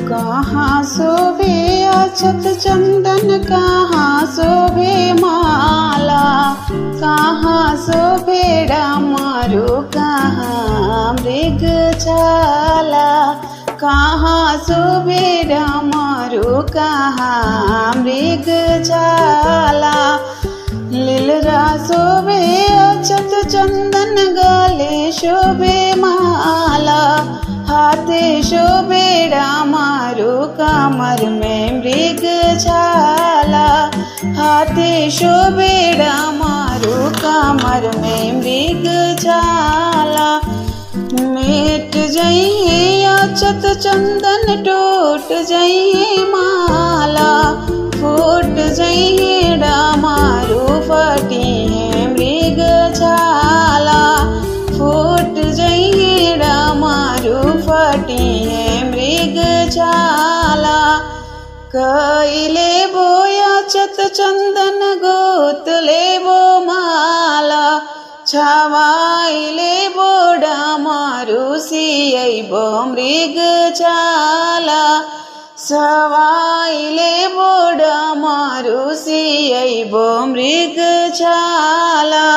कहाँ शोभे अक्षत चंदन, कहाँ शोभे माला, कहाँ शोभे डमरू, कहाँ मृगछाला, कहाँ शोभे डमरू, कहाँ मृगछाला। लीलरा शोभे अक्षत चंदन, गले शोभे माला, हाथे शोभे डमरू, कमर में मृगछाला, हाथे शोभे डमरू, कमर में मृगछाला। मेट जइहे अक्षत चंदन, टूट जइहे माला, फूट जइहे डमरू, फटी है मृगछाला, फूट जइहे डमरू, फटी है मृगछाला। कइले बो अक्षत चंदन, गोत लेबो माला, छवाइले बो डमरू, सियैबो मृगछाला, सवाइले बो डमरू, सियैबो मृगछाला।